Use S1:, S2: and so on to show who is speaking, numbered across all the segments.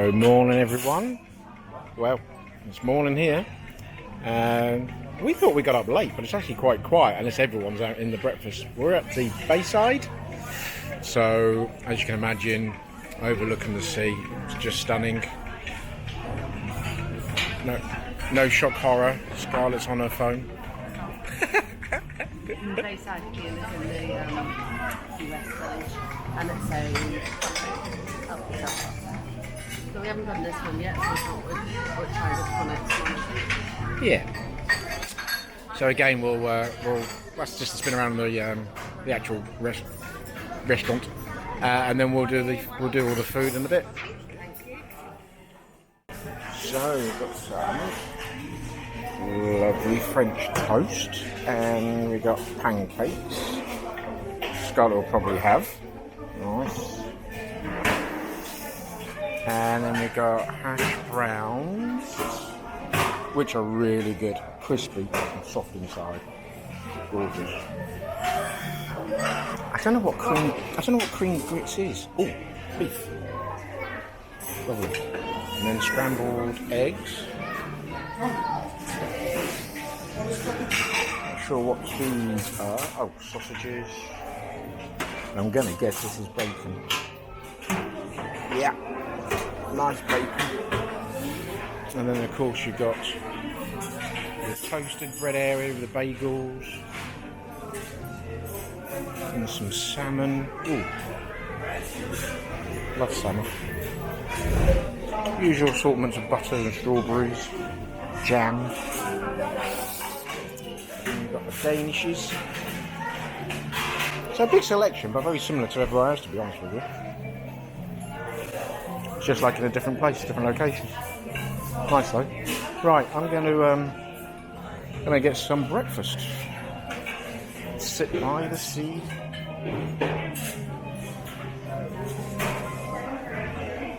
S1: So morning everyone. Well, it's morning here and we thought we got up late, but it's actually quite quiet unless everyone's out in the breakfast. We're at the Bayside, so as you can imagine, overlooking the sea. It's just stunning. No shock horror. Scarlett's on her phone.
S2: The Bayside again is in the US village, and it's a so we haven't done this one yet, so we thought we'd try this one next month.
S1: Yeah. So again, we'll that's just a spin around the actual restaurant, and then we'll do all the food in a bit. So we've got some lovely French toast, and we got pancakes. Scarlett will probably have. Nice. And then we got hash browns, which are really good, crispy and soft inside. Gorgeous. I don't know what cream grits is. Oh, beef. Lovely. And then scrambled eggs. Not sure what these are. Oh, sausages. I'm gonna guess this is bacon. Yeah. Nice bacon. And then of course you've got the toasted bread area with the bagels and some salmon. Ooh, love salmon. Usual assortments of butter and strawberries, jam. And you've got the Danishes. So a big selection, but very similar to everywhere else, to be honest with you. Just like in a different place, different location. Nice though. Right, I'm gonna get some breakfast. Sit by the sea.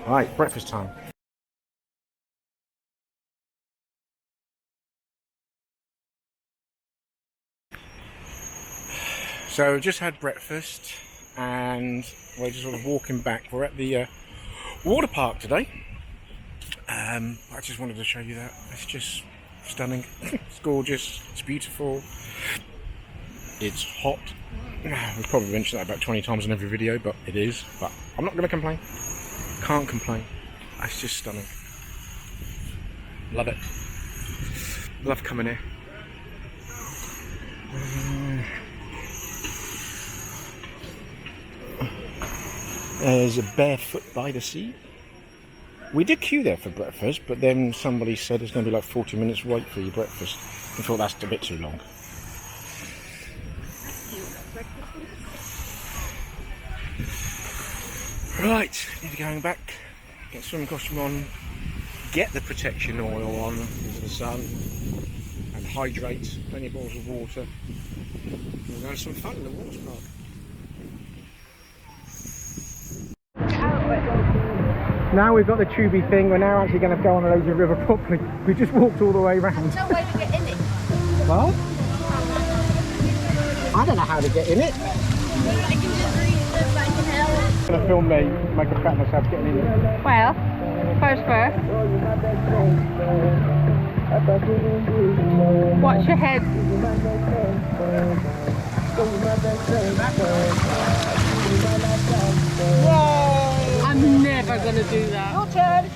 S1: Right, breakfast time. So just had breakfast and we're just sort of walking back. We're at the Waterpark today. I just wanted to show you that. It's just stunning. It's gorgeous. It's beautiful. It's hot. We've probably mentioned that about 20 times in every video, but it is. But I'm not going to complain. Can't complain. It's just stunning. Love it. Love coming here. There's a barefoot by the sea. We did queue there for breakfast, but then somebody said it's going to be like 40 minutes wait for your breakfast. I thought that's a bit too long. Right, need to go back, get swimming costume on, get the protection oil on because of the sun, and hydrate, plenty of bottles of water. We're going to have some fun in the Waterpark. Now we've got the tubey thing, we're now actually going to go on the lazy river properly. We just walked all the way around.
S2: There's no way to get in it.
S1: Well, I don't know how to get in it. I'm going to film me, make a fat myself getting in it.
S2: Well, first, watch your head. Whoa! I'm never gonna do that. Your turn.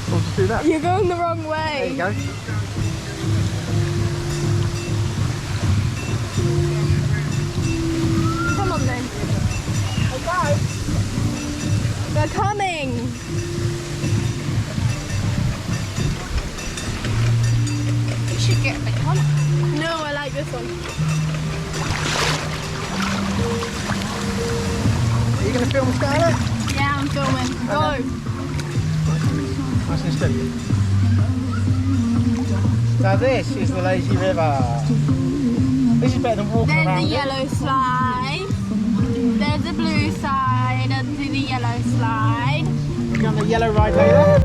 S1: We'll just do that.
S2: You're going the wrong way.
S1: There you go.
S2: Come on then. Okay. They're coming. You should get a big one. No, I like this one.
S1: Are you going to film Scarlett?
S2: Yeah, I'm filming. Go.
S1: Nice and steady. So this is the lazy river. This is better than walking
S2: There's
S1: around.
S2: the yellow slide. There's the blue side and the yellow slide.
S1: We're on the yellow ride later.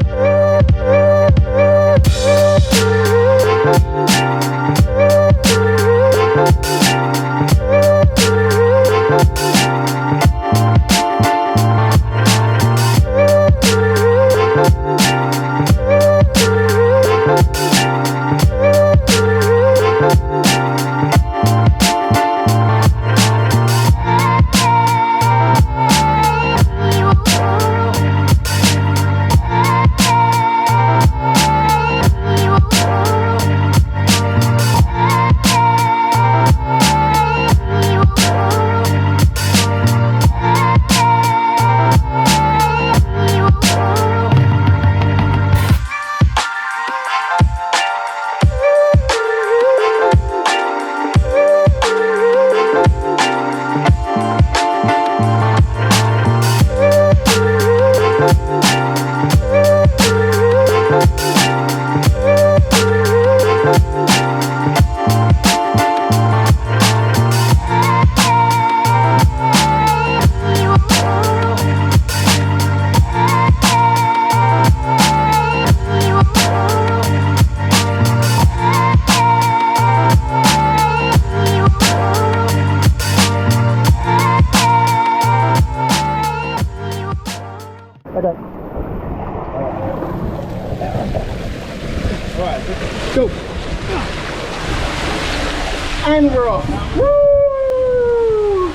S1: And we're off. Woo!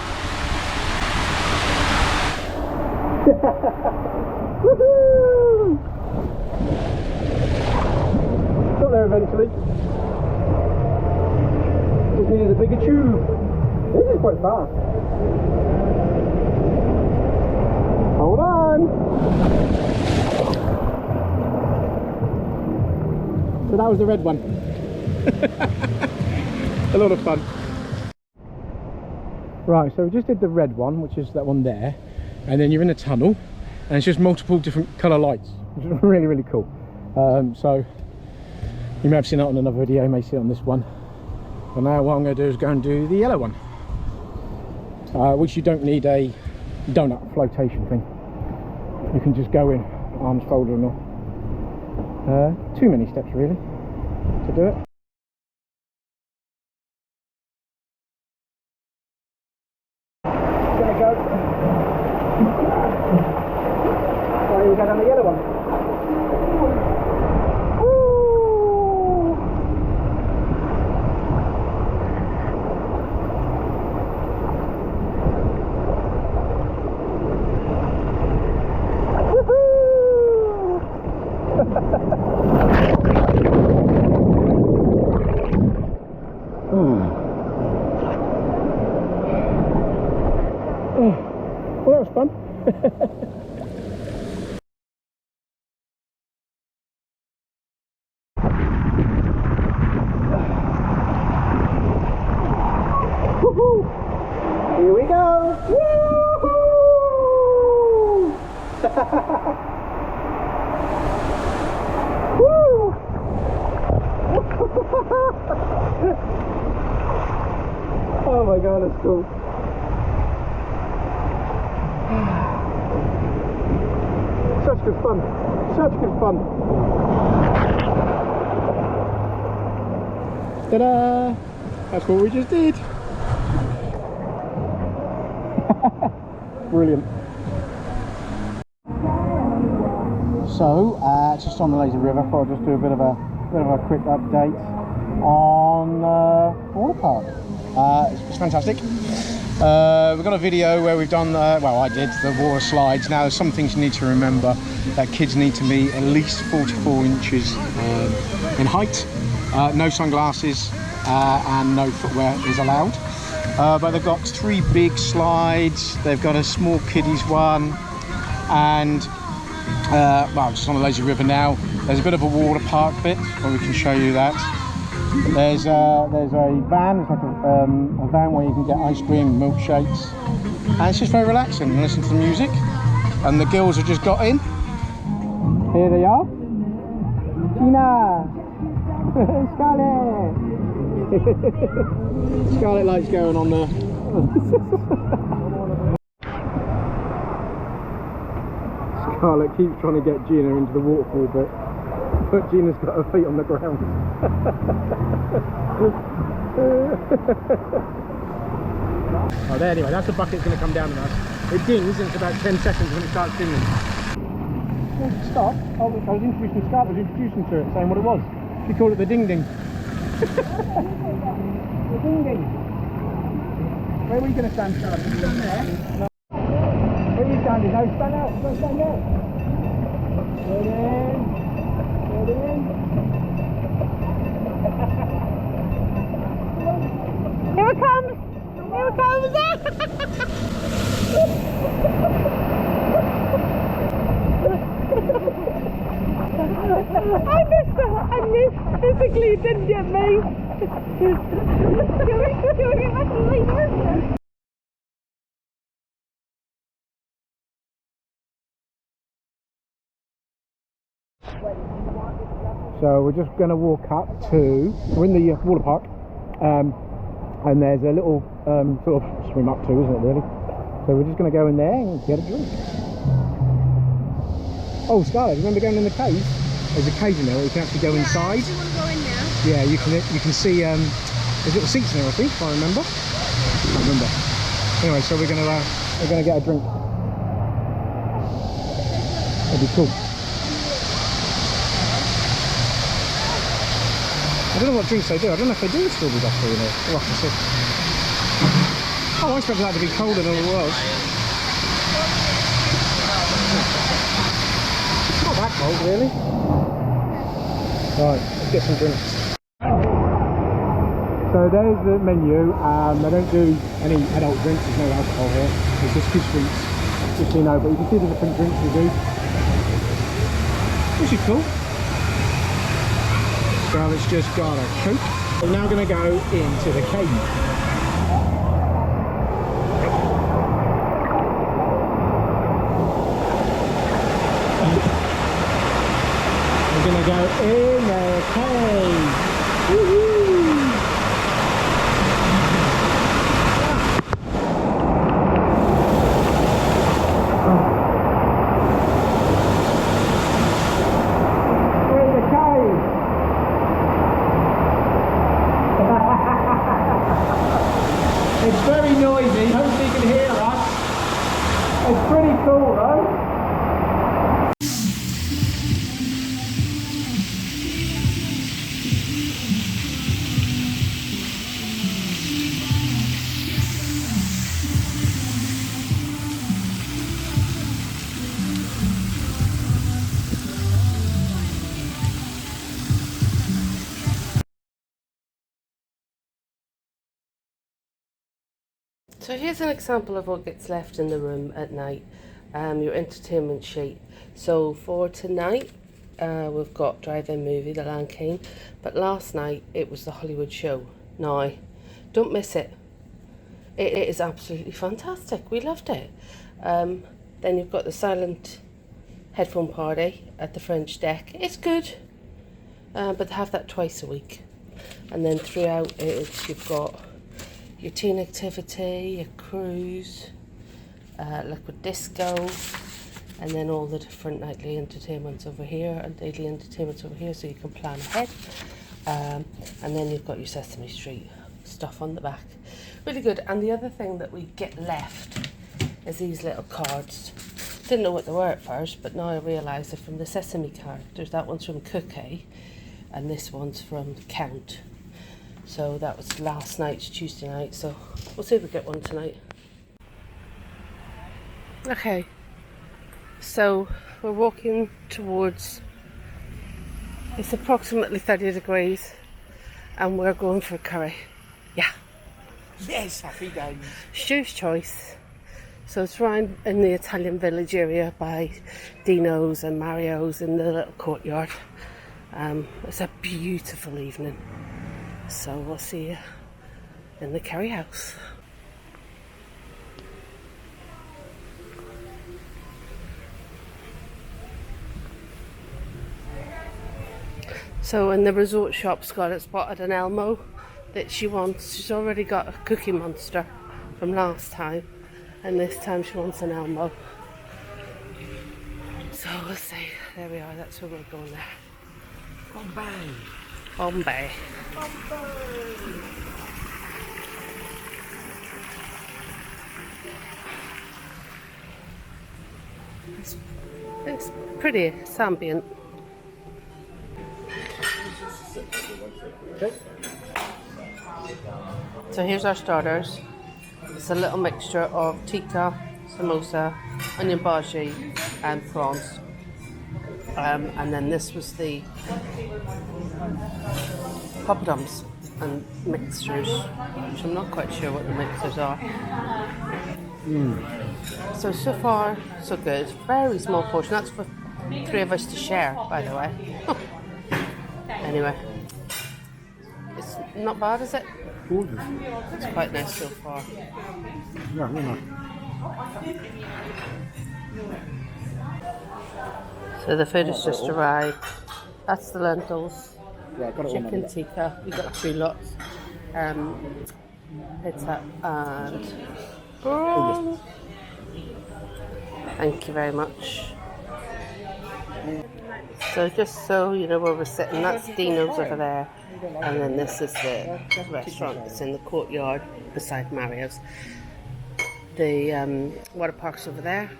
S1: Woohoo! Got there eventually. Just needed a bigger tube. This is quite fast. Hold on. So that was the red one. A lot of fun. Right, so we just did the red one, which is that one there, and then you're in a tunnel, and it's just multiple different colour lights, which is really, really cool. So you may have seen that on another video, you may see it on this one. But now what I'm going to do is go and do the yellow one, which you don't need a donut flotation thing. You can just go in, arms folded and all. Too many steps really to do it. Gonna go. Right, we go down the yellow one. Well, that was fun. Here we go. Woo-hoo! Woo! Oh my god, that's cool. Such good fun. Such good fun. Ta-da! That's what we just did. Brilliant. So, just on the lazy river, I thought I'd just do a bit of a quick update on Waterpark. It's fantastic. We've got a video where we've done, well, I did the water slides. Now, there's some things you need to remember, that kids need to be at least 44 inches in height, no sunglasses, and no footwear is allowed. But they've got 3 big slides, they've got a small kiddies one, and well, just on the lazy river now, there's a bit of a water park bit where we can show you that. There's a van, it's like a van where you can get ice cream, milkshakes, and it's just very relaxing and listen to the music. And the girls have just got in. Here they are. Tina! Scarlett! Scarlet lights going on there. Scarlett keeps trying to get Gina into the waterfall bit, but Gina's got her feet on the ground. Oh, there, anyway, that's the bucket's going to come down on us. It dings and it's about 10 seconds when it starts dinging. Stop. Oh, I was introducing Scarlett, I was introducing to it, saying what it was. She called it the ding ding. The ding ding. Where were you going to stand, Scarlett? You stand there? No. Where are you standing? No, stand out. Don't stand there. Get in. Get in. Here it comes. Here it comes. I missed physically, it didn't get me. Can we get back to later? So we're just going to walk up to, we're in the water park, and there's a little sort of swim up to, isn't it really? So we're just going to go in there and get a drink. Oh, Scarlett, remember going in the cave? There's a cave in there where you can actually go inside.
S2: Do you want to go in now?
S1: Yeah, you can see there's little seats in there, I think, if I remember. I can't remember. Anyway, so we're gonna get a drink. That'd be cool. I don't know what drinks they do. I don't know if they do strawberry daiquiri in it. We'll have to see. Oh, I expected that to be colder than it was. Not that cold, really. Right, let's get some drinks. So there's the menu. They don't do any adult drinks, there's no alcohol here. It's just kids drinks, just so you know. But you can see the different drinks we do, which is cool. So it's just got a Coke. We're now going to go into the cave. We're going to go in the cave. Woohoo! It's very noisy, hopefully you can hear us. It's pretty cool though.
S2: So here's an example of what gets left in the room at night, your entertainment sheet. So for tonight, we've got drive-in movie, The Lion King, but last night it was the Hollywood show. Now, don't miss it. It is absolutely fantastic. We loved it. Then you've got the silent headphone party at the French Deck. It's good, but have that twice a week. And then throughout it, you've got your teen activity, your cruise, liquid disco, and then all the different nightly entertainments over here and daily entertainments over here, so you can plan ahead. And then you've got your Sesame Street stuff on the back. Really good. And the other thing that we get left is these little cards. Didn't know what they were at first, but now I realise they're from the Sesame characters. That one's from Cookie, and this one's from Count. So that was last night's Tuesday night, so we'll see if we get one tonight. Okay, so we're walking towards, it's approximately 30 degrees, and we're going for curry. Yeah.
S1: Yes, happy days.
S2: Stu's choice. So it's around in the Italian village area by Dino's and Mario's in the little courtyard. It's a beautiful evening. So we'll see you in the curry house. So in the resort shop, Scarlett spotted an Elmo that she wants. She's already got a Cookie Monster from last time, and this time she wants an Elmo. So we'll see. There we are, that's where we're going there.
S1: Bombay.
S2: Bombay. It's pretty, it's ambient.
S1: Okay.
S2: So here's our starters. It's a little mixture of tikka, samosa, onion bhaji and prawns. And then this was the poppadoms and mixtures, which I'm not quite sure what the mixtures are. So far, so good. Very small portion. That's for 3 of us to share, by the way. Anyway, it's not bad, is it?
S1: Gorgeous.
S2: It's quite nice so far.
S1: Yeah, really nice.
S2: So the food has just arrived. That's the lentils,
S1: Yeah, I got it
S2: chicken tikka. We got 2 lots. Pizza and prawns. Thank you very much. So just so you know where we're sitting, that's Dino's over there, and then this is the restaurant that's in the courtyard beside Mario's. The Waterpark's over there.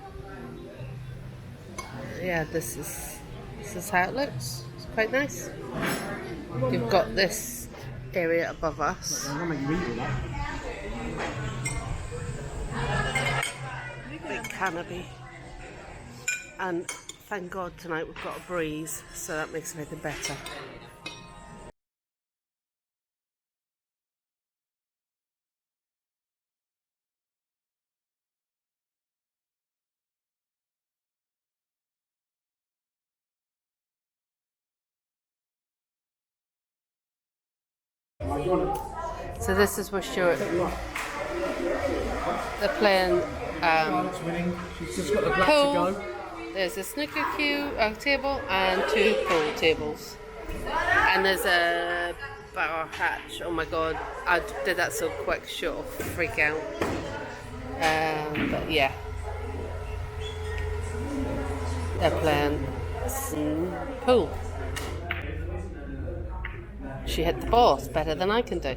S2: Yeah, this is how it looks. It's quite nice. you've got this area above us. Big canopy. And thank God tonight we've got a breeze, so that makes everything better. So this is where Stuart, they're playing
S3: She's just got the black
S2: pool.
S3: to go.
S2: There's a snooker table and 2 pool tables. And there's a bar hatch. Oh my god, I did that so quick, she'll freak out. But yeah. They're playing pool. She hit the ball better than I can do.